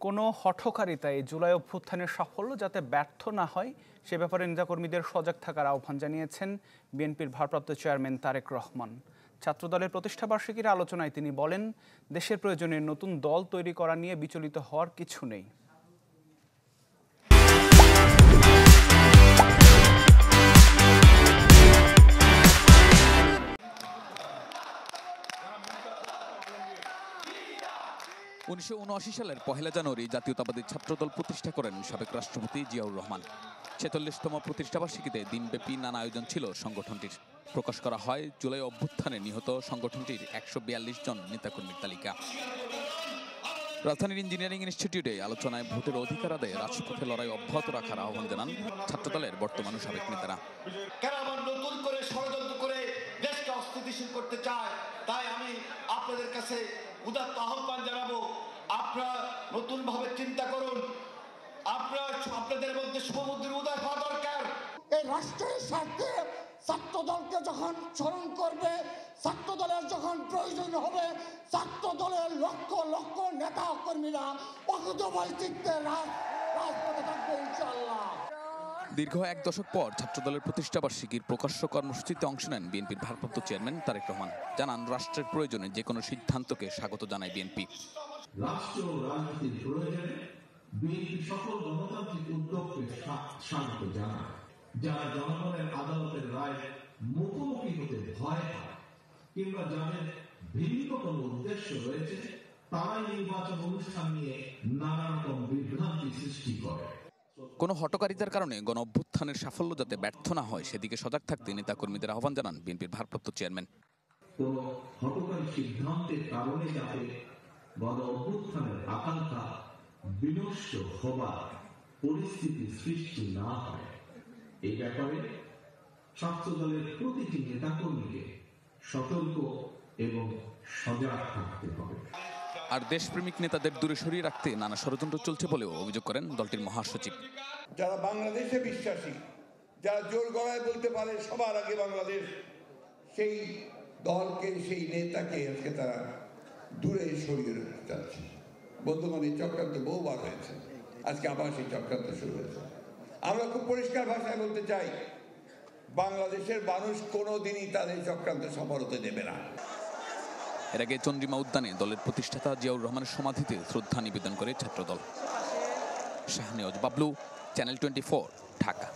কোনো হঠকারিতায় জুলাই অভ্যুত্থানের সাফল্য যাতে ব্যর্থ না হয় সে ব্যাপারে নেতাকর্মীদের সজাগ থাকার আহ্বান জানিয়েছেন বিএনপির ভারপ্রাপ্ত চেয়ারম্যান তারেক রহমান। ছাত্রদলের প্রতিষ্ঠাবার্ষিকীর আলোচনায় তিনি বলেন, দেশের প্রয়োজনে নতুন দল তৈরি করা নিয়ে বিচলিত হওয়ার কিছু নেই। 1979 সালের 1 জানুয়ারি জাতীয়তাবাদী ছাত্রদল প্রতিষ্ঠা করেন সাবেক রাষ্ট্রপতি জিয়াউর রহমান। 46তম প্রতিষ্ঠাবার্ষিকীতে দিনব্যাপী নানা আয়োজন ছিল সংগঠনটির। প্রকাশ করা হয় জুলাই অভ্যুত্থানে নিহত সংগঠনটির 142 জন নেতাকর্মীর তালিকা। রাজধানীর ইঞ্জিনিয়ারিং ইনস্টিটিউটে আলোচনায় ভোটের অধিকার আদায়ে রাজপথে লড়াই অব্যাহত রাখার আহ্বান জানান ছাত্রদলের বর্তমান ও সাবেক নেতারা। নতুন করে ষড়যন্ত্র করে দেশকে অস্থিতিশীল করতে চায়, তাই আমি আপনাদের কাছে উদাত্ত আহ্বান জানাবো, আপনারা নতুন ভাবে চিন্তা করুন। আপনাদের মধ্যে সমুদ্রের উদয় হওয়া দরকার। এই রাষ্ট্রের স্বার্থে ছাত্রদলকে যখন স্মরণ করবে, ছাত্রদলের যখন প্রয়োজন হবে, ছাত্রদলের লক্ষ লক্ষ নেতা কর্মীরা অকুতোভয় চিত্তে রাজপথে থাকবে ইনশাআল্লাহ। দীর্ঘ 1 দশক পর ছাত্রদলের প্রতিষ্ঠাবার্ষিকীর প্রকাশ্য কর্মসূচিতে অংশ নেন বিএনপির ভারপ্রাপ্ত চেয়ারম্যান তারেক রহমান। জানান, রাষ্ট্রের প্রয়োজনে যে কোনো সিদ্ধান্তকে স্বাগত জানায় বিএনপি। রাষ্ট্র রাজনীতির প্রয়োজনে বিএনপি সকল গণতান্ত্রিক উদ্যোগকে স্বাগত জানায়। যারা জনগণের আদালতের রায় মুখোমুখি হতে ভয় পায় কিংবা যাদের ভিন্ন কোনো উদ্দেশ্য রয়েছে, তারাই নির্বাচন অনুষ্ঠান নিয়ে নানা রকম বিভ্রান্তি সৃষ্টি করে। কোনো হঠকারিতার কারণে গণ অভ্যুত্থানের সাফল্য যাতে ব্যর্থ না হয় সেদিকে সজাগ থাকতে নেতাকর্মীদের আহ্বান জানান বিএনপির ভারপ্রাপ্ত চেয়ারম্যান। কোনো হঠকারী সিদ্ধান্তের কারণে যাতে গণ অভ্যুত্থানের আকাঙ্ক্ষা বিনষ্ট হবার পরিস্থিতি সৃষ্টি না হয়, এই ব্যাপারে ছাত্রদলের প্রতিটি নেতাকর্মীকে সতর্ক এবং সজাগ থাকতে হবে। আর দেশপ্রেমিক নেতাদের দূরে সরিয়ে রাখতে নানা ষড়যন্ত্র চলছে বলেও অভিযোগ করেন দলটির মহাসচিব। যারা বাংলাদেশে বিশ্বাসী, যারা জোর গলায় বলতে পারে সবার আগে বাংলাদেশ, সেই দলকে, সেই নেতাকে আজকে তারা দূরে সরিয়ে রাখতে চাচ্ছে। বন্ধুগণ, এই চক্রান্ত বহুবার হয়েছে, আজকে আবার সেই চক্রান্ত শুরু হয়েছে। আমরা খুব পরিষ্কার ভাষায় বলতে চাই, বাংলাদেশের মানুষ কোনোদিনই তাদের চক্রান্ত সফল হতে দেবে না। এর আগে চন্দ্রিমা উদ্যানে দলের প্রতিষ্ঠাতা জিয়াউর রহমানের সমাধিতে শ্রদ্ধা নিবেদন করে ছাত্রদল। শাহনেওয়াজ বাবলু, চ্যানেল 24, ঢাকা।